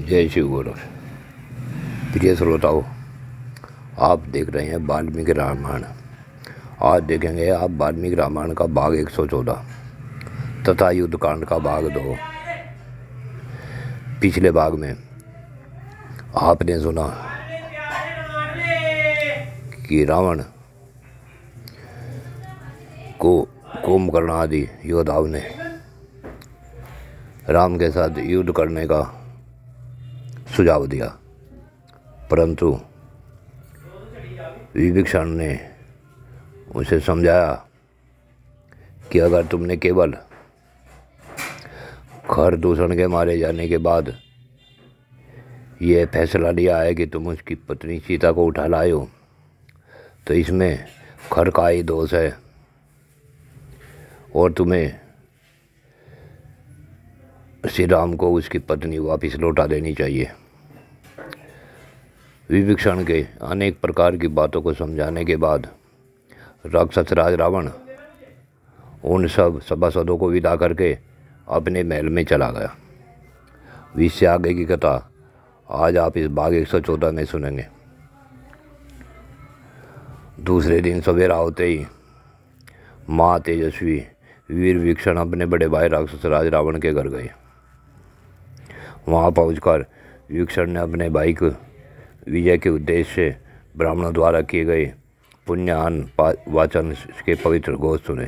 जय शिव गुरु। प्रिय श्रोताओं, आप देख रहे हैं वाल्मीकि रामायण। आज देखेंगे आप वाल्मीकि रामायण का भाग 114 तथा युद्धकांड का भाग 2। पिछले भाग में आपने सुना कि रावण को कुंभकर्ण आदि योद्धाओं ने राम के साथ युद्ध करने का सुझाव दिया, परंतु विभीषण ने उसे समझाया कि अगर तुमने केवल खर दूषण के मारे जाने के बाद यह फैसला लिया है कि तुम उसकी पत्नी सीता को उठा लाए हो, तो इसमें खर का ही दोष है और तुम्हें श्री राम को उसकी पत्नी वापस लौटा देनी चाहिए। विभीषण के अनेक प्रकार की बातों को समझाने के बाद राक्षस राज रावण उन सब सभासदों को विदा करके अपने महल में चला गया। इससे आगे की कथा आज आप इस भाग 114 में सुनेंगे। दूसरे दिन सवेरा होते ही माँ तेजस्वी वीर विभीषण अपने बड़े भाई राक्षस राज रावण के घर गए। वहाँ पहुंचकर विभीषण ने अपने भाई को विजय के उद्देश्य से ब्राह्मणों द्वारा किए गए पुण्यान वाचन के पवित्र घोष सुने।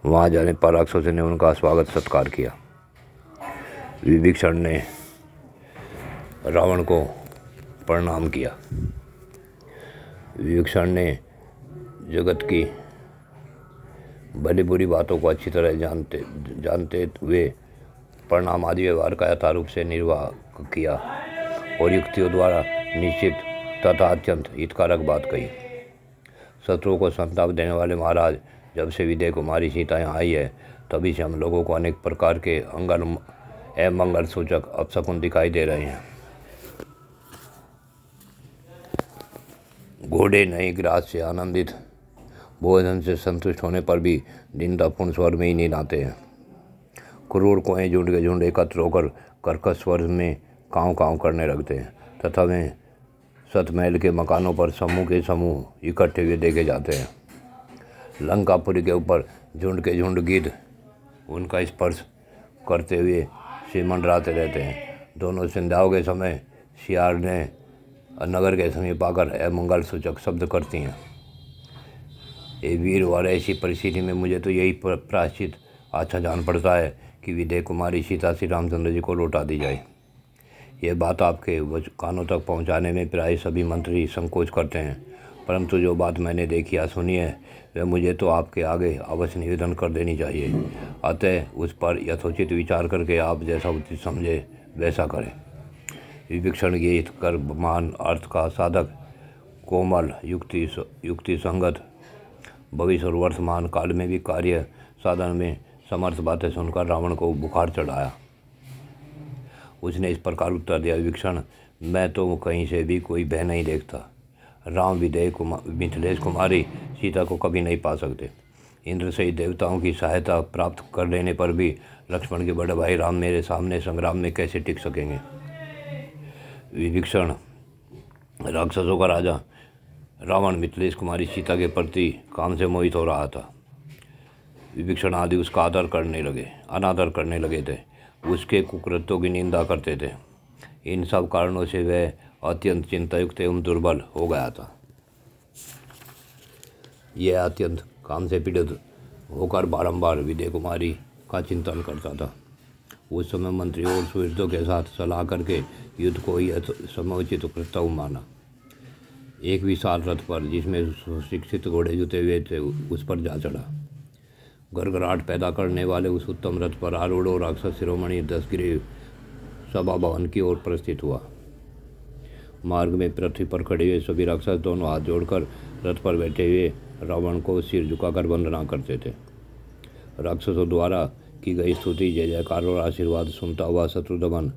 वहाँ जाने पर राक्षसों ने उनका स्वागत सत्कार किया। विभीषण ने रावण को प्रणाम किया। विभीषण ने जगत की भली बुरी बातों को अच्छी तरह जानते हुए प्रणाम आदि व्यवहार का यथारूप से निर्वाह किया और युक्तियों द्वारा निश्चित तथा अत्यंत हितकारक बात कही। शत्रुओं को संताप देने वाले महाराज, जब से विदेह कुमारी सीता यहाँ आई है तभी से हम लोगों को अनेक प्रकार के मंगल सूचक अपशकुन दिखाई दे रहे हैं। घोड़े नए ग्रास से आनंदित, भोजन से संतुष्ट होने पर भी निंदापूर्ण स्वर में ही नींद आते हैं। क्रूर कोहें झुंड के झुंड एकत्र होकर कर्कश स्वर में काँव काँव करने लगते हैं तथा वे सतमहल के मकानों पर समूह के समूह इकट्ठे हुए देखे जाते हैं। लंकापुरी के ऊपर झुंड के झुंड गिद्ध उनका स्पर्श करते हुए से मंडराते रहते हैं। दोनों संध्याओं के समय सियार ने नगर के समीप आकर अमंगल सूचक शब्द करती हैं। ये वीर, और ऐसी परिस्थिति में मुझे तो यही प्रायश्चित अच्छा जान पड़ता है कि विदेह कुमारी सीता श्री रामचंद्र जी को लौटा दी जाए। यह बात आपके कानों तक पहुंचाने में प्राय सभी मंत्री संकोच करते हैं, परंतु जो बात मैंने देखी या सुनी है वह मुझे तो आपके आगे अवश्य निवेदन कर देनी चाहिए। अतः उस पर यथोचित विचार करके आप जैसा उचित समझे वैसा करें। विभीषण की हित कर मान अर्थ का साधक, कोमल, युक्ति संगत, भविष्य और वर्तमान काल में भी कार्य साधन में समर्थ बातें सुनकर रावण को बुखार चढ़ाया। उसने इस प्रकार उत्तर दिया, विभीषण, मैं तो कहीं से भी कोई भय नहीं देखता। राम विदेह मिथिलेश कुमारी सीता को कभी नहीं पा सकते। इंद्र सहित देवताओं की सहायता प्राप्त कर लेने पर भी लक्ष्मण के बड़े भाई राम मेरे सामने संग्राम में कैसे टिक सकेंगे। विभीषण, राक्षसों का राजा रावण मिथिलेश कुमारी सीता के प्रति काम से मोहित हो रहा था। विभीषण आदि उसका अनादर करने लगे थे, उसके कुकृत्यों की निंदा करते थे। इन सब कारणों से वह अत्यंत चिंतायुक्त एवं दुर्बल हो गया था। यह अत्यंत काम से पीड़ित होकर बारंबार विदेह कुमारी का चिंतन करता था। उस समय मंत्रियों और सुहृदों के साथ सलाह करके युद्ध को ही समुचित प्रस्ताव माना। एक विशाल रथ पर, जिसमें सुशिक्षित घोड़े जुते हुए थे, उस पर जा चढ़ा। गड़गड़ाहट पैदा करने वाले उस उत्तम रथ पर आरूढ़ राक्षस शिरोमणि दशग्रीव सभा भवन की ओर प्रस्थित हुआ। मार्ग में पृथ्वी पर खड़े हुए सभी राक्षस दोनों हाथ जोड़कर रथ पर बैठे हुए रावण को सिर झुकाकर वंदना करते थे। राक्षसों द्वारा की गई स्तुति, जय जयकार और आशीर्वाद सुनता हुआ शत्रुदमन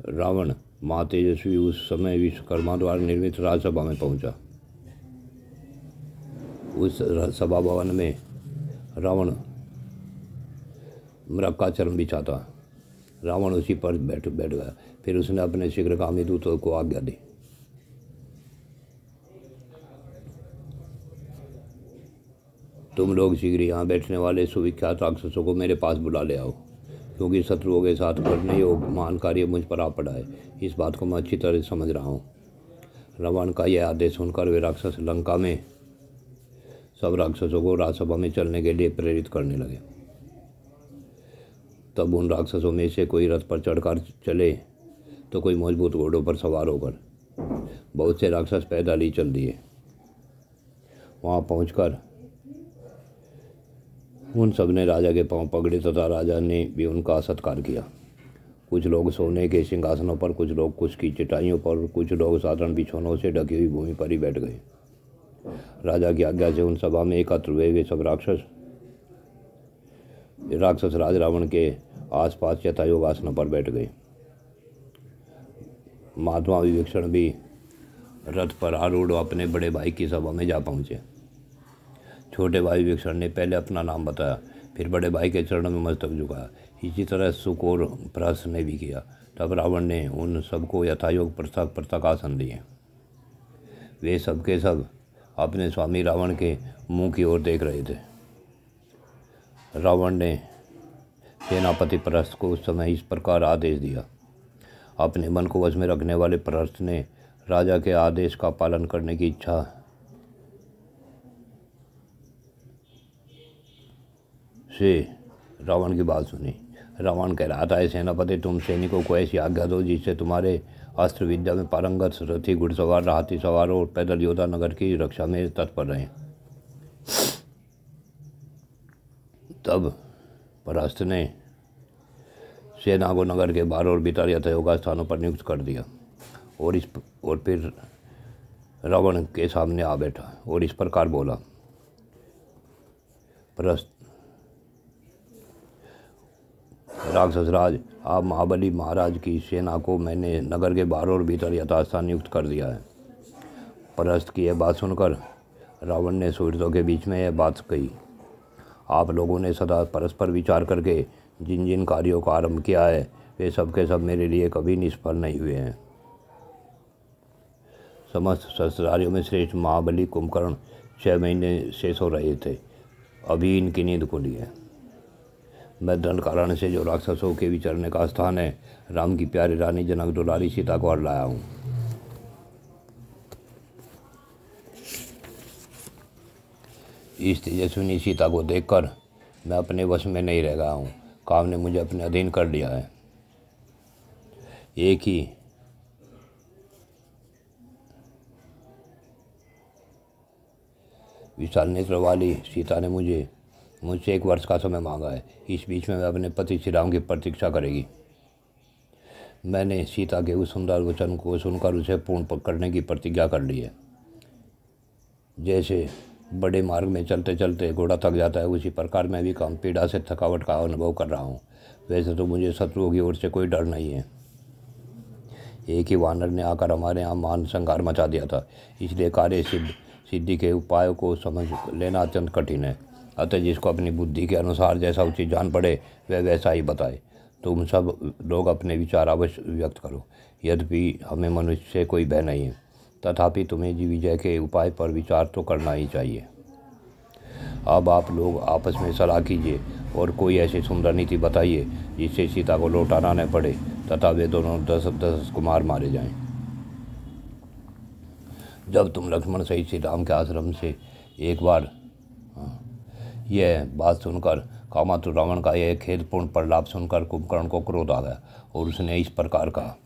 रावण माँ तेजस्वी उस समय विश्वकर्मा द्वारा निर्मित राजसभा में पहुंचा। उस सभा भवन में रावण मृग का चर्म बिछा था। रावण उसी पर बैठ गया। फिर उसने अपने शीघ्रगामी दूतों को आज्ञा दी, तुम लोग शीघ्र यहाँ बैठने वाले सुविख्यात राक्षसों को मेरे पास बुला ले आओ, क्योंकि शत्रुओं के साथ करने योग्य महान कार्य मुझ पर आ पड़ा है। इस बात को मैं अच्छी तरह समझ रहा हूँ। रावण का यह आदेश सुनकर वे राक्षस लंका में सब राक्षसों को राजसभा में चलने के लिए प्रेरित करने लगे। तब उन राक्षसों में से कोई रथ पर चढ़कर चले तो कोई मजबूत घोड़ों पर सवार होकर, बहुत से राक्षस पैदल ही चल दिए। वहाँ पहुँचकर उन सब ने राजा के पांव पकड़े तथा राजा ने भी उनका सत्कार किया। कुछ लोग सोने के सिंहासनों पर, कुछ लोग कुश की चटाइयों पर, कुछ लोग साधारण बिछौनों से ढकी हुई भूमि पर ही बैठ गए। राजा की आज्ञा से उन सभा में एकत्र हुए वे सब राक्षस राज रावण के आसपास यथायोग आसनों पर बैठ गए। महात्मा विभीषण भी रथ पर आरूढ़ अपने बड़े भाई की सभा में जा पहुँचे। छोटे भाई विभीषण ने पहले अपना नाम बताया, फिर बड़े भाई के चरणों में मस्तक झुकाया। इसी तरह सुक और प्रहस्त ने भी किया। तब रावण ने उन सबको यथायोग पृथक आसन दिए। वे सब के सब अपने स्वामी रावण के मुंह की ओर देख रहे थे। रावण ने सेनापति प्रहस्त को उस समय इस प्रकार आदेश दिया। अपने मन को वश में रखने वाले प्रहस्त ने राजा के आदेश का पालन करने की इच्छा से रावण की बात सुनी। रावण कह रहा था, सेनापति तुम सैनिकों को ऐसी आज्ञा दो जिससे तुम्हारे अस्त्र विद्या में पारंगत रथी, घुड़सवार, हाथी सवार और पैदल योद्धा नगर की रक्षा में तत्पर रहें। तब प्रहस्त ने सेना को नगर के बाहर और भीतर यथायोग्य स्थानों पर नियुक्त कर दिया और फिर रावण के सामने आ बैठा और इस प्रकार बोला, प्रहस्त राक्षस राज, आप महाबली महाराज की सेना को मैंने नगर के बाहर और भीतर यथास्थान नियुक्त कर दिया है। प्रहस्त की यह बात सुनकर रावण ने सुहृदों के बीच में यह बात कही, आप लोगों ने सदा परस्पर विचार करके जिन जिन कार्यों का आरंभ किया है वे सब के सब मेरे लिए कभी निष्फल नहीं हुए हैं। समस्त शस्त्रधारियों में श्रेष्ठ महाबली कुंभकर्ण 6 महीने से सो रहे थे, अभी इनकी नींद खुली है। मैं दंडकारण्य से जो राक्षसों के विचरने का स्थान है, राम की प्यारी रानी जनक दुलारी सीता को हर लाया हूँ। इस तेजस्विनी सीता को देखकर मैं अपने वश में नहीं रह गया हूँ। काम ने मुझे अपने अधीन कर लिया है। एक ही विशाल नेत्र वाली सीता ने मुझसे 1 वर्ष का समय मांगा है। इस बीच में मैं अपने पति श्री राम की प्रतीक्षा करेगी। मैंने सीता के उस सुंदर वचन को सुनकर उसे पूर्ण करने की प्रतिज्ञा कर ली है। जैसे बड़े मार्ग में चलते चलते घोड़ा थक जाता है, उसी प्रकार मैं भी काम पीड़ा से थकावट का अनुभव कर रहा हूँ। वैसे तो मुझे शत्रुओं की ओर से कोई डर नहीं है। एक ही वानर ने आकर हमारे यहाँ महान संहार मचा दिया था, इसलिए कार्य सिद्धि के उपायों को समझ लेना अत्यंत कठिन है। अतः जिसको अपनी बुद्धि के अनुसार जैसा उचित जान पड़े वह वैसा ही बताए। तुम सब लोग अपने विचार अवश्य व्यक्त करो। यद्यपि हमें मनुष्य से कोई भय नहीं है, तथापि तुम्हें विजय के उपाय पर विचार तो करना ही चाहिए। अब आप लोग आपस में सलाह कीजिए और कोई ऐसी सुंदर नीति बताइए जिससे सीता को लौटाना न पड़े तथा वे दोनों 10 कुमार मारे जाएं। जब तुम लक्ष्मण सहित श्री राम के आश्रम से एक बार यह बात सुनकर कामातुर रावण का यह खेदपूर्ण प्रलाप सुनकर कुंभकर्ण को क्रोध आ गया और उसने इस प्रकार कहा,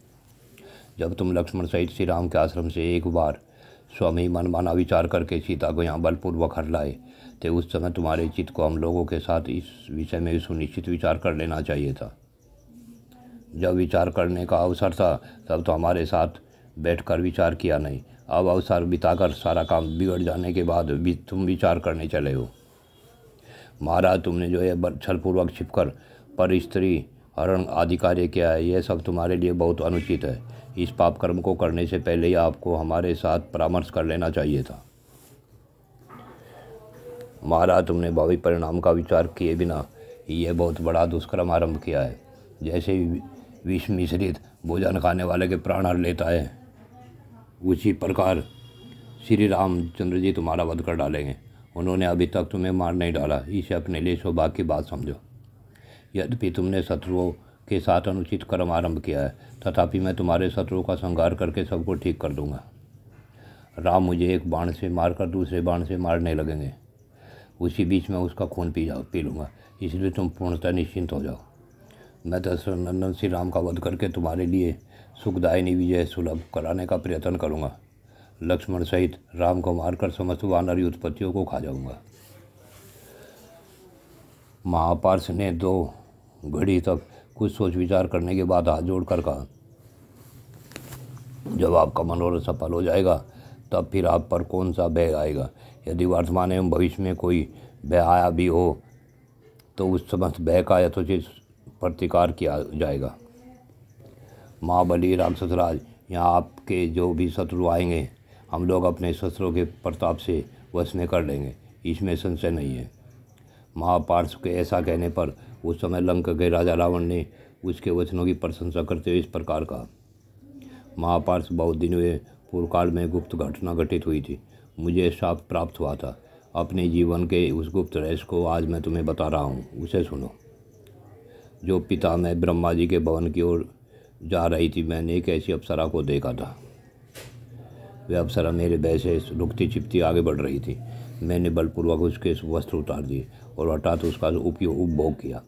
जब तुम लक्ष्मण सहित श्री राम के आश्रम से एक बार स्वामी मनमाना विचार करके सीता को यहाँ बलपूर्वक हर लाए तो उस समय तुम्हारे चित्त को हम लोगों के साथ इस विषय में सुनिश्चित विचार कर लेना चाहिए था। जब विचार करने का अवसर था तब तो हमारे साथ बैठकर विचार किया नहीं। अब अवसर बिताकर सारा काम बिगड़ जाने के बाद भी तुम विचार करने चले हो। महाराज, तुमने जो है छलपूर्वक छिपकर पर स्त्री हरण आदि कार्य किया है, यह सब तुम्हारे लिए बहुत अनुचित है। इस पाप कर्म को करने से पहले ही आपको हमारे साथ परामर्श कर लेना चाहिए था। महाराज, तुमने भावी परिणाम का विचार किए बिना यह बहुत बड़ा दुष्कर्म आरंभ किया है। जैसे विष मिश्रित भोजन खाने वाले के प्राण हर लेता है, उसी प्रकार श्री रामचंद्र जी तुम्हारा वध कर डालेंगे। उन्होंने अभी तक तुम्हें मार नहीं डाला, इसे अपने लिए सौभाग्य की बात समझो। यद्यपि तुमने शत्रुओं के साथ अनुचित कर्म आरंभ किया है, तथापि मैं तुम्हारे शत्रुओं का संहार करके सबको ठीक कर दूंगा। राम मुझे एक बाण से मारकर दूसरे बाण से मारने लगेंगे, उसी बीच में उसका खून पी लूँगा, इसलिए तुम पूर्णतः निश्चिंत हो जाओ। मैं दशरथ नंदन श्री राम का वध करके तुम्हारे लिए सुखदायिनी विजय सुलभ कराने का प्रयत्न करूँगा। लक्ष्मण सहित राम को मारकर समस्त वानरी उत्पत्तियों को खा जाऊँगा। महापार्श ने 2 घड़ी तक कुछ सोच विचार करने के बाद हाथ जोड़कर कहा, जब आपका मनोरथ सफल हो जाएगा तब फिर आप पर कौन सा भय आएगा। यदि वर्तमान एवं भविष्य में कोई भय आया भी हो तो उस समस्त भय का यथोचित प्रतिकार किया जाएगा। महाबली राक्षसराज, यहाँ आपके जो भी शत्रु आएंगे हम लोग अपने शस्त्रों के प्रताप से वश में कर लेंगे, इसमें संशय नहीं है। महापार्श के ऐसा कहने पर उस समय लंका के राजा रावण ने उसके वचनों की प्रशंसा करते हुए इस प्रकार कहा, महापार्श, बहुत दिन हुए पूर्व काल में गुप्त घटना घटित हुई थी। मुझे शाप प्राप्त हुआ था। अपने जीवन के उस गुप्त रहस्य को आज मैं तुम्हें बता रहा हूँ, उसे सुनो। जो पिता मैं ब्रह्मा जी के भवन की ओर जा रही थी, मैंने एक ऐसी अप्सरा को देखा था। वह अप्सरा मेरे भय से रुकती छिपती आगे बढ़ रही थी। मैंने बलपूर्वक उसके वस्त्र उतार दिए और हठात उसका उपभोग किया।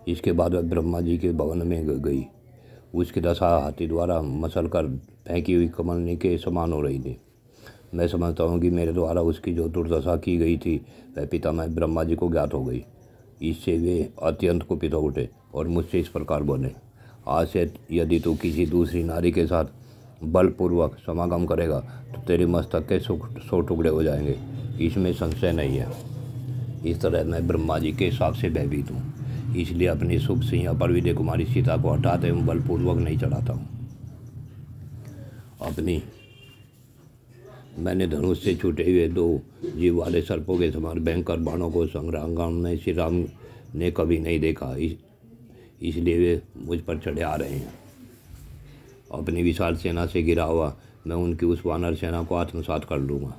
इसके बाद वह ब्रह्मा जी के भवन में गई। उसकी दशा हाथी द्वारा मसल कर फेंकी हुई कमलनी के समान हो रही थी। मैं समझता हूँ कि मेरे द्वारा उसकी जो दुर्दशा की गई थी वह पितामह ब्रह्मा जी को ज्ञात हो गई। इससे वे अत्यंत कुपित हो उठे और मुझसे इस प्रकार बोले, आज से यदि तू किसी दूसरी नारी के साथ बलपूर्वक समागम करेगा तो तेरे मस्तक के 100 टुकड़े हो जाएंगे, इसमें संशय नहीं है। इस तरह मैं ब्रह्मा जी के हिसाब से भयभीत हूँ, इसलिए अपनी शुभ सिंह पर विजय कुमारी सीता को हटाते एवं बलपूर्वक नहीं चढ़ाता हूँ। मैंने धनुष से छूटे हुए 2 जीव वाले सर्पों के समान भयंकर बाणों को संग्राम में श्री राम ने कभी नहीं देखा, इसलिए वे मुझ पर चढ़े आ रहे हैं। अपनी विशाल सेना से घिरा हुआ मैं उनकी उस वानर सेना को आत्मसात कर लूँगा।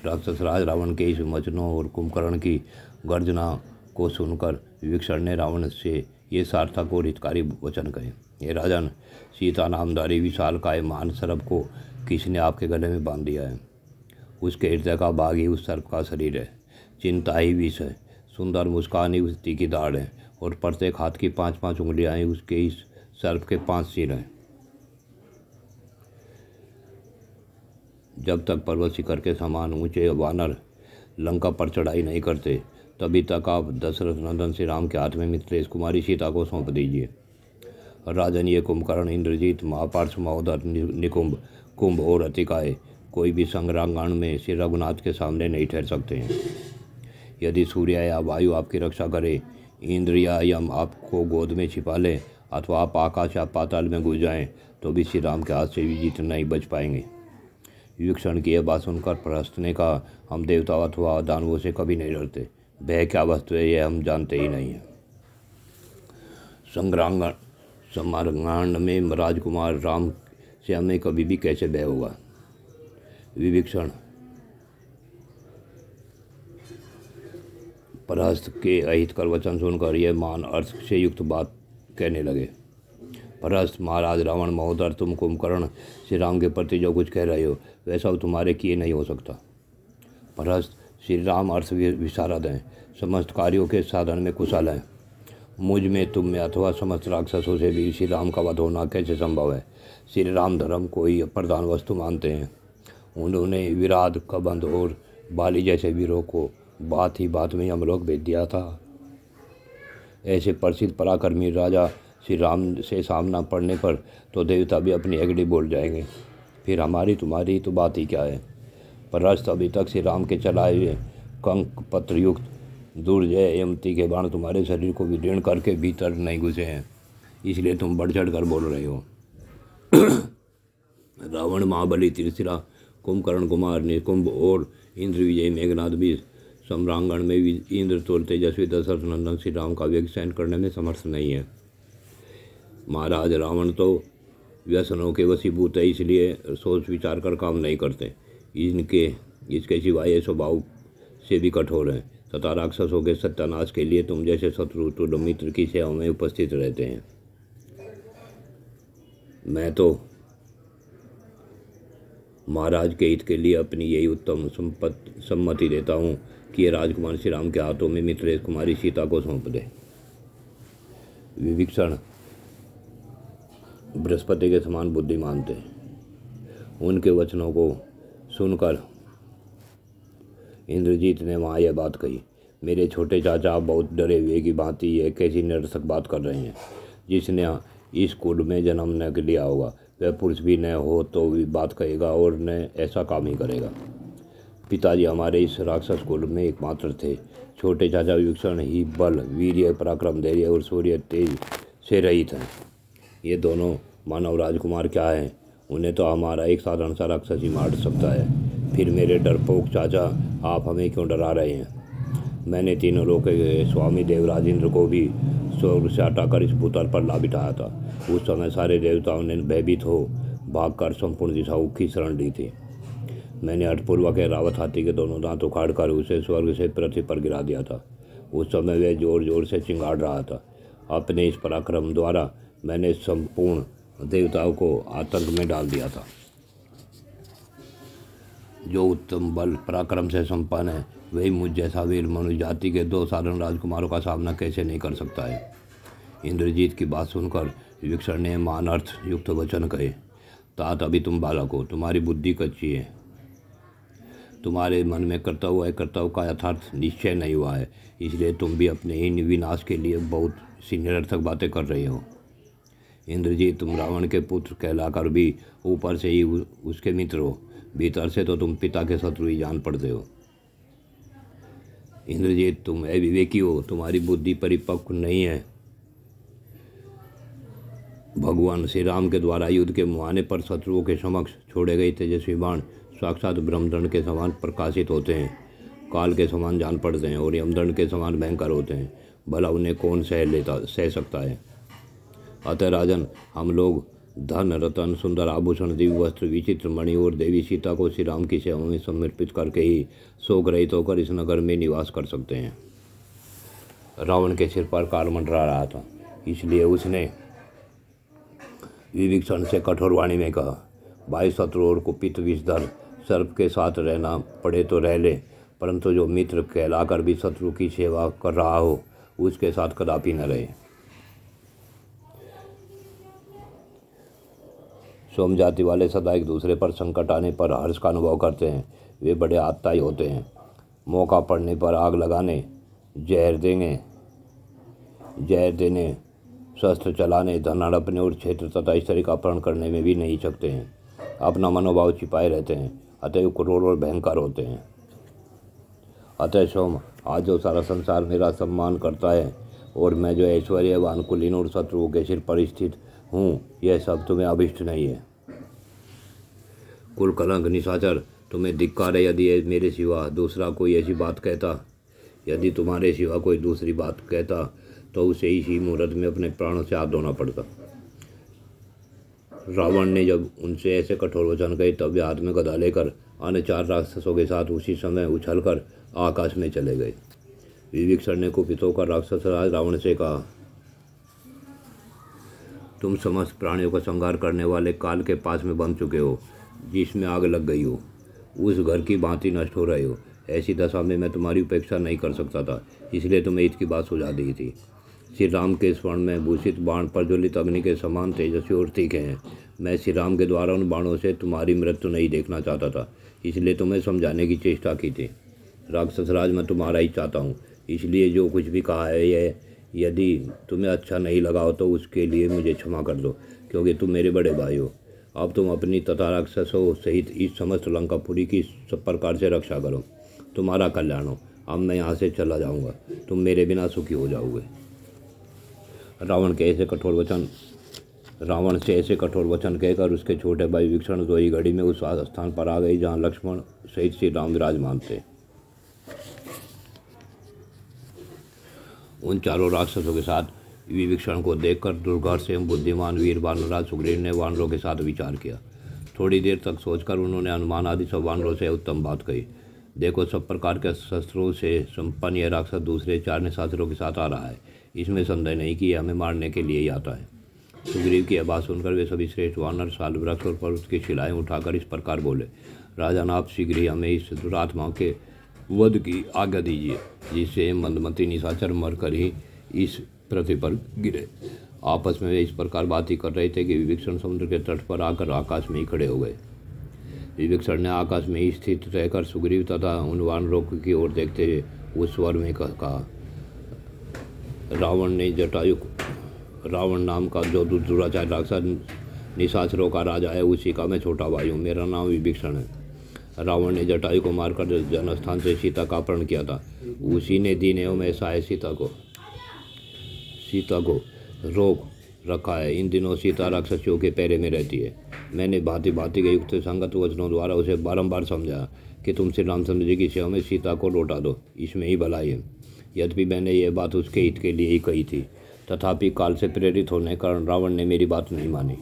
राक्षस राज रावण के इस वचनों और कुंभकर्ण की गर्जना को सुनकर विभीषण ने रावण से ये सार्थक और हितकारी वचन कहे, ये राजन, सीता नामधारी विशाल काय महान सर्प को किसने आपके गले में बांध दिया है। उसके हृदय का भाग ही उस सर्प का शरीर है, चिंता ही विष है, सुंदर मुस्कान ही उस तीखी दाढ़ है और प्रत्येक हाथ की 5-5 उंगलियां ही उसके इस सर्प के 5 सिर हैं। जब तक पर्वत शिखर के समान ऊंचे वानर लंका पर चढ़ाई नहीं करते तभी तक आप दशरथ नंदन श्री राम के हाथ में मिथिलेश कुमारी सीता को सौंप दीजिए। राजन, ये कुंभकर्ण, इंद्रजीत, महापार्श, महोदर, निकुंभ, कुंभ और अतिकाय कोई भी संग्रांगण में श्री रघुनाथ के सामने नहीं ठहर सकते हैं। यदि सूर्य या वायु आपकी रक्षा करे, इंद्र या यम आपको गोद में छिपा ले अथवा आप आकाश या पाताल में घुस जाएं तो भी श्री राम के हाथ से विजित नहीं बच पाएंगे। विभीषण की यह बात सुनकर प्रहस्त ने कहा, हम देवता अथवा दानवों से कभी नहीं डरते, भय क्या वस्तु है यह हम जानते ही नहीं है। समारंगाण में राजकुमार राम से हमें कभी भी कैसे भय होगा। विभीषण प्रहस्त के अहितकर वचन सुनकर यह मान अर्थ से युक्त बात कहने लगे। प्रहस्त, महाराज रावण महोदर, तुम कुंभकर्ण श्री राम के प्रति जो कुछ कह रहे हो वह सब तुम्हारे किए नहीं हो सकता। प्रहस्त, श्री राम अर्थ विशारद हैं, समस्त कार्यों के साधन में कुशल हैं। मुझ में, तुम में अथवा समस्त राक्षसों से भी श्री राम का वध होना कैसे संभव है। श्री राम धर्म को ही प्रधान वस्तु मानते हैं। उन्होंने विराट, कबंध और बाली जैसे वीरों को बात ही बात में यमलोक भेज दिया था। ऐसे प्रसिद्ध पराक्रमी राजा श्री राम से सामना पड़ने पर तो देवता भी अपनी एगड़ी बोल जाएंगे, फिर हमारी तुम्हारी तो बात ही क्या है। प्रहस्त, अभी तक श्री राम के चलाए हुए कंक पत्रयुक्त दुर्जय यमती के बाण तुम्हारे शरीर को विदीर्ण करके भीतर नहीं घुसे हैं, इसलिए तुम बढ़ चढ़ कर बोल रहे हो। रावण, महाबली, त्रिशिरा, कुंभकर्ण कुमार, निकुंभ और इंद्र विजय मेघनाथ भी सम्रांगण में भी इंद्र तो तेजस्वी दशरथ नंदन श्री राम का वेग सहन करने में समर्थ नहीं है। महाराज रावण तो व्यसनों के वशीभूत है, इसलिए सोच विचार कर काम नहीं करते। इसके सिवाय ये स्वभाव से भी कठोर हैं तथा राक्षसों के सत्यानाश के लिए तुम जैसे शत्रु तुल्य मित्र की सेवा में उपस्थित रहते हैं। मैं तो महाराज के हित के लिए अपनी यही उत्तम सम्मति देता हूँ कि ये राजकुमार श्री राम के हाथों में मित्रेश कुमारी सीता को सौंप दे। विभीषण बृहस्पति के समान बुद्धिमान थे। उनके वचनों को सुनकर इंद्रजीत ने वहाँ यह बात कही, मेरे छोटे चाचा आप बहुत डरे हुए की भांति ये कैसी निरर्थक बात कर रहे हैं। जिसने इस कुल में जन्म न लिया होगा वह पुरुष भी न हो तो भी बात कहेगा और न ऐसा काम ही करेगा। पिताजी हमारे इस राक्षस कुल में एकमात्र थे। छोटे चाचा विभीषण ही बल, वीर्य, पराक्रम, धैर्य और सूर्य तेज से रहित हैं। ये दोनों मानव राजकुमार क्या हैं, उन्हें तो हमारा एक साधारण सा राक्षस ही मार सकता है। फिर मेरे डरपोक चाचा आप हमें क्यों डरा रहे हैं? मैंने तीनों लोक के स्वामी देवराज इंद्र को भी स्वर्ग से हटाकर इस भूतल पर ला बिठाया था। उस समय सारे देवताओं ने भयभीत हो भागकर संपूर्ण दिशाओं की शरण ली थी। मैंने हठपूर्वक रावत हाथी के दोनों दांत उखाड़कर उसे स्वर्ग से पृथ्वी पर गिरा दिया था। उस समय वह जोर जोर से चिंगाड़ रहा था। अपने इस पराक्रम द्वारा मैंने संपूर्ण देवताओं को आतंक में डाल दिया था। जो उत्तम बल पराक्रम से संपन्न है वही मुझ जैसा वीर मनुष्य जाति के दो साधारण राजकुमारों का सामना कैसे नहीं कर सकता है। इंद्रजीत की बात सुनकर विभीषण ने मानार्थ युक्त वचन कहे, तात अभी तुम बालक हो, तुम्हारी बुद्धि कच्ची है, तुम्हारे मन में कर्तव्य का यथार्थ निश्चय नहीं हुआ है, इसलिए तुम भी अपने ही विनाश के लिए बहुत सी निरर्थक बातें कर रहे हो। इंद्रजीत, तुम रावण के पुत्र कहलाकर भी ऊपर से ही उसके मित्र हो, भीतर से तो तुम पिता के शत्रु ही जान पड़ते हो। इंद्रजीत, तुम अविवेकी हो, तुम्हारी बुद्धि परिपक्व नहीं है। भगवान श्री राम के द्वारा युद्ध के मुहाने पर शत्रुओं के समक्ष छोड़े गए तेजस्वी बाण साक्षात ब्रह्मदंड के समान प्रकाशित होते हैं, काल के समान जान पड़ते हैं और यमदंड के समान भयंकर होते हैं। भला उन्हें कौन सह सकता है। अतः राजन, हम लोग धन, रतन, सुंदर आभूषण, दिव्य वस्त्र, विचित्र मणि और देवी सीता को श्री राम की सेवा में समर्पित करके ही शोक रहित होकर इस नगर में निवास कर सकते हैं। रावण के सिर पर काल मंडरा रहा था, इसलिए उसने विभीषण से कठोर वाणी में कहा, भाई, शत्रु और कुपित विषधर सर्प के साथ रहना पड़े तो रह ले, परंतु जो मित्र कहलाकर भी शत्रु की सेवा कर रहा हो उसके साथ कदापि न रहे। सोम जाति वाले सदा एक दूसरे पर संकट आने पर हर्ष का अनुभव करते हैं। वे बड़े आत्ताई होते हैं। मौका पड़ने पर आग लगाने, जहर देने, शस्त्र चलाने, धन हड़पने और क्षेत्र तथा स्त्री का अपहरण करने में भी नहीं सकते हैं। अपना मनोभाव छिपाए रहते हैं, अतः क्रूर और भयंकर होते हैं। अतः सोम, आज जो सारा संसार मेरा सम्मान करता है और मैं जो ऐश्वर्यवान, कुलीन और शत्रुओं के सिर पर स्थित हूँ, यह सब तुम्हें अभिष्ट नहीं है। कुल कलंक, निशाचर, तुम्हें धिक्कार है यदि मेरे सिवा दूसरा कोई ऐसी बात कहता। यदि तुम्हारे सिवा कोई दूसरी बात कहता तो उसे इसी मुहूर्त में अपने प्राणों से हाथ धोना पड़ता। रावण ने जब उनसे ऐसे कठोर वचन कहे तब वे हाथ में गदा लेकर अन्य 4 राक्षसों के साथ उसी समय उछलकर आकाश में चले गए। विभीषण ने कुपित होकर राक्षस राज रावण से कहा, तुम समस्त प्राणियों का संहार करने वाले काल के पास में बंध चुके हो, जिसमें आग लग गई हो, उस घर की भांति नष्ट हो रहे हो। ऐसी दशा में मैं तुम्हारी उपेक्षा नहीं कर सकता था, इसलिए तुम्हें हित की बात सुझा दी थी। श्री राम के स्वर्ण में भूषित बाण प्रज्वलित अग्नि के समान तेजस्वी और तीखे हैं। मैं श्री राम के द्वारा उन बाणों से तुम्हारी मृत्यु नहीं देखना चाहता था, इसलिए तुम्हें समझाने की चेष्टा की थी। राक्षस राज, मैं तुम्हारा ही चाहता हूँ, इसलिए जो कुछ भी कहा है यह यदि तुम्हें अच्छा नहीं लगा हो तो उसके लिए मुझे क्षमा कर दो, क्योंकि तुम मेरे बड़े भाई हो। अब तुम अपनी तथा राक्षसों सहित इस समस्त लंकापुरी की सब प्रकार से रक्षा करो, तुम्हारा कल्याण हो। अब मैं यहाँ से चला जाऊँगा, तुम मेरे बिना सुखी हो जाओगे। रावण से ऐसे कठोर वचन कहकर उसके छोटे भाई विभीषण तो ही घड़ी में उस स्थान पर आ गए जहाँ लक्ष्मण सहित श्री राम विराजमान थे। उन चारों राक्षसों के साथ विभीषण को देखकर दुर्धर्ष एवं बुद्धिमान वीर वानरराज सुग्रीव ने वानरों के साथ विचार किया। थोड़ी देर तक सोचकर उन्होंने हनुमान आदि सब वानरों से उत्तम बात कही। देखो, सब प्रकार के शस्त्रों से संपन्न यह राक्षस दूसरे 4 निशाचरों के साथ आ रहा है। इसमें संदेह नहीं कि हमें मारने के लिए ही आता है। सुग्रीव की आवाज़ सुनकर वे सभी श्रेष्ठ वानर साल वृक्ष और पर्वत की शिलाएं उठाकर इस प्रकार बोले, राजन, आप शीघ्र ही हमें इस दुरात्मा के वध की आज्ञा दीजिए, जिससे मंदमती निशाचर मरकर ही इस पृथ्वी पर गिरे। आपस में वे इस प्रकार बात ही कर रहे थे कि विभीषण समुद्र के तट पर आकर आकाश में ही खड़े हो गए। विभीषण ने आकाश में ही स्थित रहकर सुग्रीव तथा उन वानरों की ओर देखते हुए उस स्वर में कहा, रावण नाम का जो दुराचार राक्षस निशाचरों का राजा है, उसी का मैं छोटा भाई हूँ। मेरा नाम विभीषण है। रावण ने जटायु को मारकर जनस्थान से सीता का अपहरण किया था। उसी ने दिन एवं ऐसा है सीता को रोक रखा है। इन दिनों सीता राक्षसियों के पैरे में रहती है। मैंने भांति भांति के युक्त संगत वचनों द्वारा उसे बारंबार समझाया कि तुम श्री रामचंद्र जी की सेवा में सीता को लौटा दो, इसमें ही भलाई है। यद्यपि मैंने ये बात उसके हित के लिए ही कही थी, तथापि काल से प्रेरित होने के कारण रावण ने मेरी बात नहीं मानी।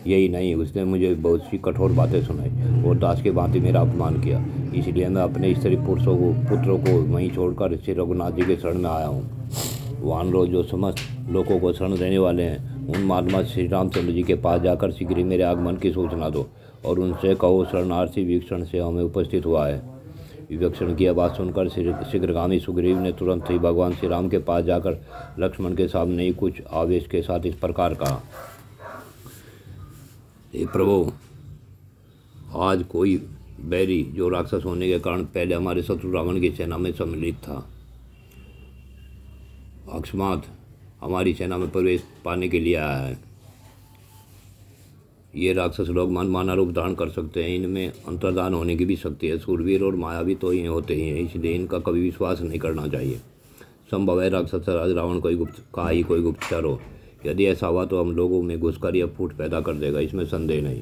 यही नहीं, उसने मुझे बहुत सी कठोर बातें सुनाई और दास के भांति मेरा अपमान किया। इसलिए मैं अपने स्त्री पुत्रों को वहीं छोड़कर श्री रघुनाथ जी के शरण में आया हूँ। वानरों जो समस्त लोगों को शरण देने वाले हैं, उन महात्मा श्री रामचंद्र जी के पास जाकर शीघ्र मेरे आगमन की सूचना दो और उनसे कहो, शरणार्थी विभीषण से हमें उपस्थित हुआ है। विभीषण की आवाज़ सुनकर शीघ्रगामी सुग्रीव ने तुरंत ही भगवान श्री राम के पास जाकर लक्ष्मण के सामने ही कुछ आवेश के साथ इस प्रकार कहा, हे प्रभु, आज कोई बैरी जो राक्षस होने के कारण पहले हमारे शत्रु रावण की सेना में सम्मिलित था, अकस्मात हमारी सेना में प्रवेश पाने के लिए आया है। ये राक्षस लोग मनमाना रूप धारण कर सकते हैं। इनमें अंतर्धान होने की भी शक्ति है। सूरवीर और मायावी तो ये होते ही हैं, इसलिए इनका कभी विश्वास नहीं करना चाहिए। संभव है राक्षस राज रावण कोई गुप्तचर हो। यदि ऐसा हुआ तो हम लोगों में घुसकर यह फूट पैदा कर देगा, इसमें संदेह नहीं।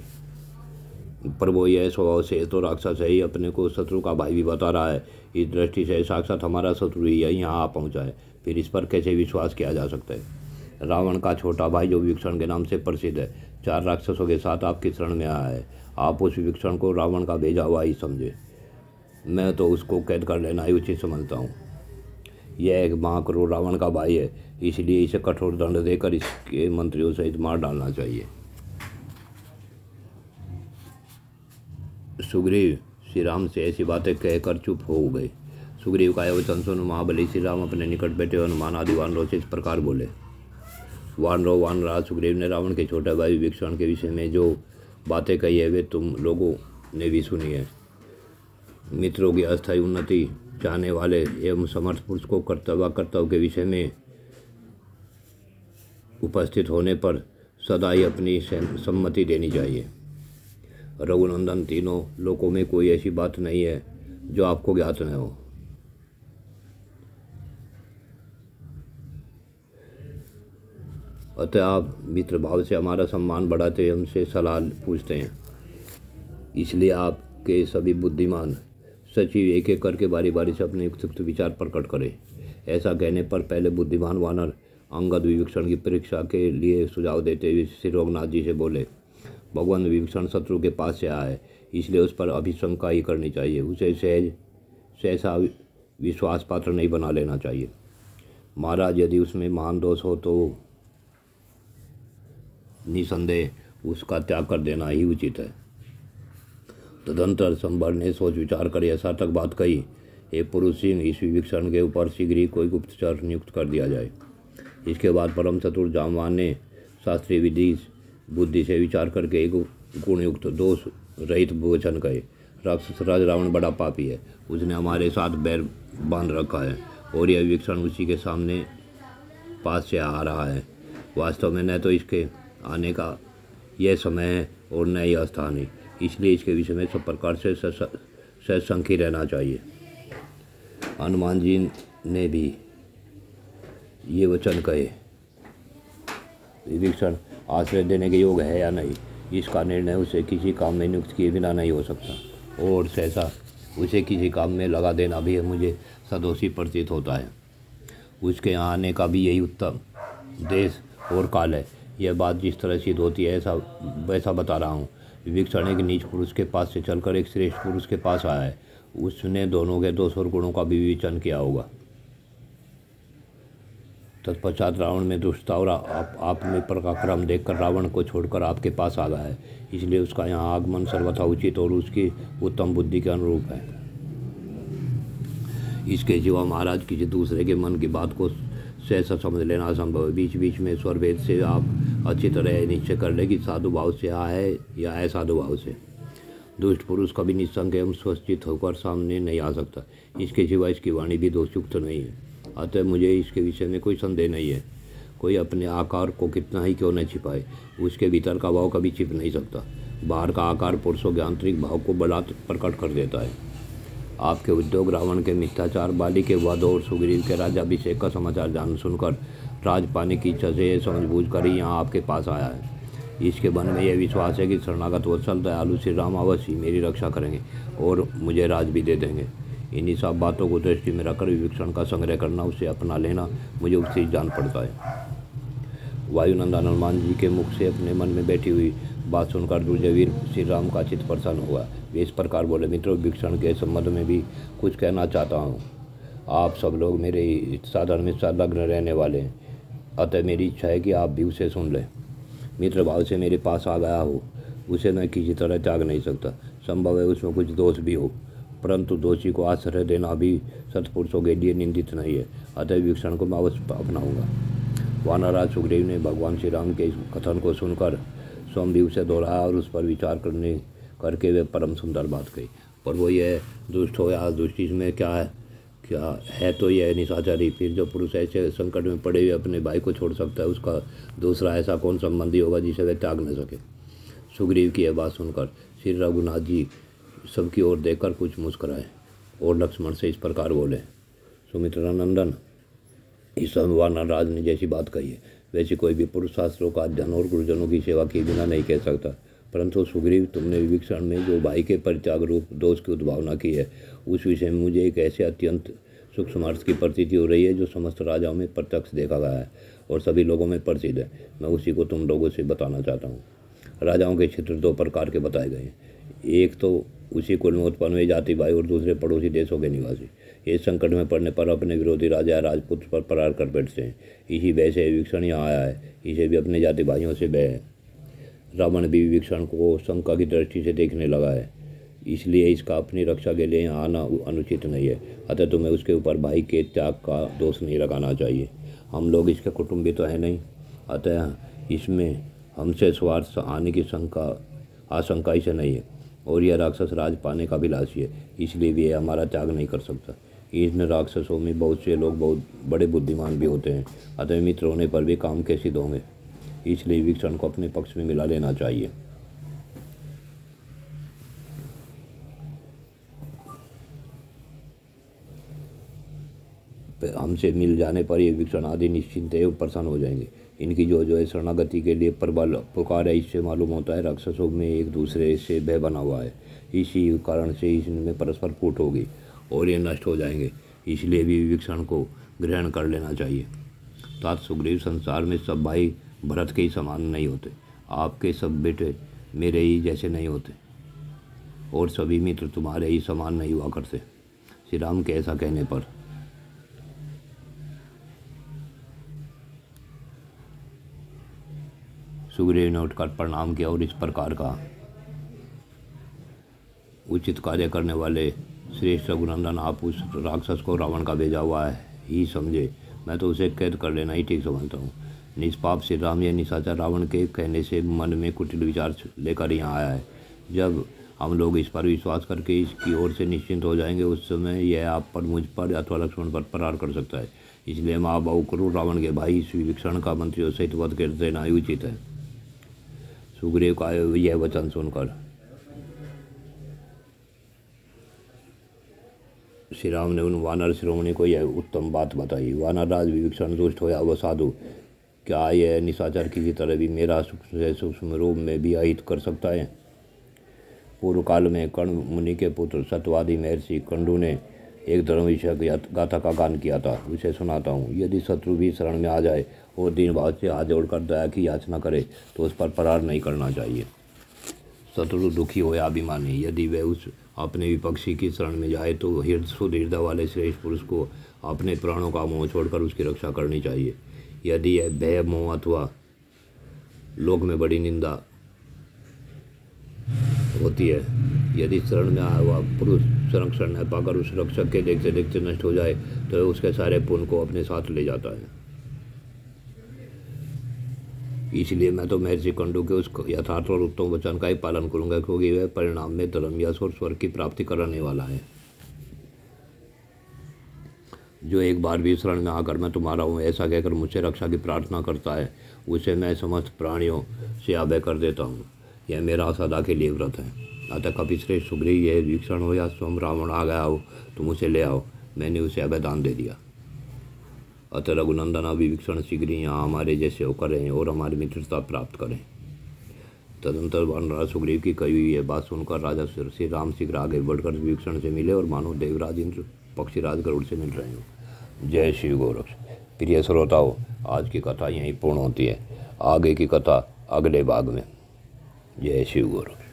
पर वो यह स्वभाव से तो राक्षस है ही, अपने को शत्रु का भाई भी बता रहा है। इस दृष्टि से साक्षात हमारा शत्रु ही यहाँ आ पहुँचा है, फिर इस पर कैसे विश्वास किया जा सकता है। रावण का छोटा भाई जो विभीषण के नाम से प्रसिद्ध है, 4 राक्षसों के साथ आपकी शरण में आया है। आप उस विभीषण को रावण का भेजा हुआ ही समझे। मैं तो उसको कैद कर लेना ही उचित समझता हूँ। यह एक महाक्रूर रावण का भाई है, इसलिए इसे कठोर दंड देकर इसके मंत्रियों सहित मार डालना चाहिए। सुग्रीव श्री राम से ऐसी बातें कहकर चुप हो गए। सुग्रीव का यह वचन सुन महाबली श्री राम अपने निकट बैठे हनुमान आदि वानरों से इस प्रकार बोले, वानराज सुग्रीव ने रावण के छोटे भाई विभीषण के विषय में जो बातें कही है, वे तुम लोगों ने भी सुनी है। मित्रों की अस्थायी उन्नति चाहने वाले एवं समर्थ पुरुष को कर्तव्य के विषय में उपस्थित होने पर सदा ही अपनी सम्मति देनी चाहिए। रघुनंदन, तीनों लोकों में कोई ऐसी बात नहीं है जो आपको ज्ञात न हो। अतः आप मित्र भाव से हमारा सम्मान बढ़ाते हुए हमसे सलाह पूछते हैं। इसलिए आपके सभी बुद्धिमान सचिव एक एक करके बारी बारी से अपने युक्त विचार प्रकट करें। ऐसा कहने पर पहले बुद्धिमान वानर अंगद विभीषण की परीक्षा के लिए सुझाव देते हुए श्री रघुनाथ जी से बोले, भगवान विभीषण शत्रु के पास से आया है, इसलिए उस पर अभिशंका ही करनी चाहिए। उसे सहसा विश्वास पात्र नहीं बना लेना चाहिए। महाराज, यदि उसमें महान दोष हो तो निसंदेह उसका त्याग कर देना ही उचित है। तदंतर संभर ने सोच विचार कर यह सार्थक बात कही, हे पुरुष सिंह, इस विभीषण के ऊपर शीघ्र ही कोई गुप्तचर नियुक्त कर दिया जाए। इसके बाद परम चतुर जामवान ने शास्त्रीय विधि बुद्धि से विचार करके एक गुणयुक्त दोष रहित वचन कहे, राक्षस राज रावण बड़ा पापी है, उसने हमारे साथ बैर बांध रखा है और यह विभीषण उसी के सामने पास से आ रहा है। वास्तव में न तो इसके आने का यह समय है और न यह स्थान है, इसलिए इसके विषय में सब प्रकार से सशंकी रहना चाहिए। हनुमान जी ने भी ये वचन कहे, विभीषण आश्रय देने के योग है या नहीं, इसका निर्णय उसे किसी काम में नियुक्त किए बिना नहीं हो सकता और सहसा उसे किसी काम में लगा देना भी मुझे सदोषी प्रतीत होता है। उसके यहाँ आने का भी यही उत्तम देश और काल है। यह बात जिस तरह सिद्ध होती है ऐसा वैसा बता रहा हूँ। विभीषण एक नीच पुरुष के पास से चलकर एक श्रेष्ठ पुरुष के पास आया है। उसने दोनों के दोष और गुणों का विवेचन किया होगा। तत्पश्चात रावण में दुष्टता और आप में पराक्रम देखकर रावण को छोड़कर आपके पास आ गया है। इसलिए उसका यहाँ आगमन सर्वथा उचित और उसकी उत्तम बुद्धि के अनुरूप है। इसके सिवा महाराज किसी दूसरे के मन की बात को सहसा समझ लेना असंभव है। बीच बीच में स्वर भेद से आप अच्छी तरह निश्चय कर ले कि साधु भाव से है या असाधु भाव से। दुष्ट पुरुष कभी निसंग एवं स्वस्थित होकर सामने नहीं आ सकता। इसके सिवा इसकी वाणी भी दोषयुक्त नहीं है। अतः मुझे इसके विषय में कोई संदेह नहीं है। कोई अपने आकार को कितना ही क्यों न छिपाए, उसके भीतर का भाव कभी छिप नहीं सकता। बाहर का आकार पुरुषों के आंतरिक भाव को बड़ा प्रकट कर देता है। आपके उद्योग, रावण के मिथ्याचार, बाली के वध और सुग्रीव के राज्याभिषेक का समाचार जान सुनकर राज पाने की इच्छा से समझ बूझ कर ही यहाँ आपके पास आया है। इसके मन में यह विश्वास है कि शरणागत वत्सल दयालु श्री राम अवश्य मेरी रक्षा करेंगे और मुझे राज भी दे देंगे। इन्हीं सब बातों को दृष्टि में रखकर विभीषण का संग्रह करना, उसे अपना लेना मुझे उससे जान पड़ता है। वायुनंदन हनुमान जी के मुख से अपने मन में बैठी हुई बात सुनकर दुर्जयवीर श्री राम का चित्त प्रसन्न हुआ। वे इस प्रकार बोले, मित्रों, विभीषण के संबंध में भी कुछ कहना चाहता हूँ। आप सब लोग मेरे साधन में संलग्न रहने वाले हैं, अतः मेरी इच्छा है कि आप भी उसे सुन लें। मित्र भाव से मेरे पास आ गया हो, उसे मैं किसी तरह त्याग नहीं सकता। संभव है उसमें कुछ दोष भी हो, परंतु दोषी को आश्रय देना भी सत्पुरुषों के लिए निंदित नहीं है। अतः विभीषण को मैं अवश्य अपनाऊंगा। वानरराज सुग्रीव ने भगवान श्री राम के इस कथन को सुनकर स्वयं भी उसे दोहराया और उस पर विचार करके वे परम सुंदर बात कही। पर वो यह दुष्ट हो या दुष्टि में क्या है तो यह निशाचरी। फिर जो पुरुष ऐसे संकट में पड़े हुए अपने भाई को छोड़ सकता है, उसका दूसरा ऐसा कौन संबंधी होगा जिसे वह त्याग न सके। सुग्रीव की यह बात सुनकर श्री रघुनाथ जी सबकी ओर देखकर कुछ मुस्कुराए और लक्ष्मण से इस प्रकार बोले, सुमित्रानंदन, इस वानरराज ने जैसी बात कही है वैसे कोई भी पुरुष शास्त्रों का अध्ययन और गुरुजनों की सेवा किए बिना नहीं कह सकता। परंतु सुग्रीव, तुमने विभीषण में जो भाई के परित्याग रूप दोष की उद्भावना की है, उस विषय में मुझे एक ऐसे अत्यंत सूक्ष्म अर्थ की प्रतीति हो रही है जो समस्त राजाओं में प्रत्यक्ष देखा गया है और सभी लोगों में प्रसिद्ध है। मैं उसी को तुम लोगों से बताना चाहता हूँ। राजाओं के क्षेत्र दो प्रकार के बताए गए हैं। एक तो उसी कुल में उत्पन्न हुए जाति भाई और दूसरे पड़ोसी देशों के निवासी। ये संकट में पड़ने पर अपने विरोधी राजा राजपुत्र पर प्रहार कर बैठते हैं। इसी भय से विभीषण यहाँ आया है। इसे भी अपने जाति भाइयों से भय है। रावण भी विभीषण को शंका की दृष्टि से देखने लगा है, इसलिए इसका अपनी रक्षा के लिए यहाँ आना अनुचित नहीं है। अतः तुम्हें उसके ऊपर भाई के त्याग का दोष नहीं लगाना चाहिए। हम लोग इसके कुटुंबी तो हैं नहीं, अतः इसमें हमसे स्वार्थ आने की आशंका इसे नहीं है। और यह राक्षस राज पाने का अभिलाषी है, इसलिए भी हमारा त्याग नहीं कर सकता। इन राक्षसों में बहुत से लोग बहुत बड़े बुद्धिमान भी होते हैं, अतः मित्र होने पर भी काम के सिद्ध होंगे। इसलिए विभीषण को अपने पक्ष में मिला लेना चाहिए। हमसे मिल जाने पर ये विभीषण आदि निश्चिंत एवं प्रसन्न हो जाएंगे। इनकी जो है शरणागति के लिए प्रबल पुकार है, इससे मालूम होता है राक्षसों में एक दूसरे से भय बना हुआ है। इसी कारण से इनमें परस्पर फूट होगी और ये नष्ट हो जाएंगे। इसलिए भी विभीषण को ग्रहण कर लेना चाहिए। तात सुग्रीव, संसार में सब भाई भरत के ही समान नहीं होते। आपके सब बेटे मेरे ही जैसे नहीं होते और सभी मित्र तुम्हारे ही समान नहीं हुआ करते। श्री राम के ऐसा कहने पर सुग्रीव ने उठकर प्रणाम किया और इस प्रकार कहा, उचित कार्य करने वाले श्रेष्ठ रघुनंदन, आप उस राक्षस को रावण का भेजा हुआ है ही समझे। मैं तो उसे कैद कर लेना ही ठीक समझता हूँ। निष्पाप श्री राम या निशाचर रावण के कहने से मन में कुटिल विचार लेकर यहाँ आया है। जब हम लोग इस पर विश्वास करके इसकी ओर से निश्चिंत हो जाएंगे, उस समय यह आप पर, मुझ पर अथवा लक्ष्मण पर प्रहार कर सकता है। इसलिए महाबाहु क्रूर रावण के भाई विभीषण का मंत्रियों सहित वध कर देना ही उचित है। सुग्रीव का यह वचन सुनकर श्री राम ने उन वानर शिरोमणि को यह उत्तम बात बताई। वानरराज, विभीषण दुष्ट हो या वह साधु, क्या यह निशाचर किसी तरह भी मेरा सूक्ष्म रूप में भी अहित कर सकता है? पूर्व काल में कर्ण मुनि के पुत्र सत्यवादी महर्षि कंडू ने एक धर्मविषय गाथा का गान किया था, उसे सुनाता हूँ। यदि शत्रु भी शरण में आ जाए और दीन भाव से हाथ जोड़कर दया की याचना करे तो उस पर प्रहार नहीं करना चाहिए। शत्रु दुखी हो या अभिमानी, यदि वह उस अपने विपक्षी की शरण में जाए तो शुद्ध हृदय वाले श्रेष्ठ पुरुष को अपने प्राणों का मोह छोड़कर उसकी रक्षा करनी चाहिए। यदि यह भय, मोह अथवा लोक में बड़ी निंदा होती है, यदि शरण में आया हुआ पुरुष संरक्षण न पाकर उस रक्षक के देखते देखते नष्ट हो जाए तो उसके सारे पुण्य को अपने साथ ले जाता है। इसलिए मैं तो महर्षि कंडू के उस यथार्थ और उत्तम वचन का ही पालन करूंगा, क्योंकि वह परिणाम में धर्म, यश और स्वर्ग की प्राप्ति कराने वाला है। जो एक बार भी शरण में आकर मैं तुम्हारा हूँ ऐसा कहकर मुझसे रक्षा की प्रार्थना करता है, उसे मैं समस्त प्राणियों से अभय कर देता हूँ। यह मेरा सदा के लिए व्रत है। अतः कपिश्रेष्ठ सुग्रीव, यह विभीषण हो या स्वयं रावण आ गया हो, तुम उसे ले आओ, मैंने उसे अभय दान दे दिया। अतः रघुनंदन विभीषण शीघ्र ही यहाँ हमारे जैसे होकर रहें और हमारी मित्रता प्राप्त करें। तदंतर वानरराज सुग्रीव की कही हुई यह बात सुनकर राजा श्री राम शीघ्र आगे बढ़कर विभीषण से मिले और मानो देवराज इंद्र पक्षीराज गरुड़ से मिल रहे हो। जय श्री गोरक्ष। प्रिय श्रोताओं, आज की कथा यहीं पूर्ण होती है। आगे की कथा अगले भाग में। जय शिव गोरक्ष।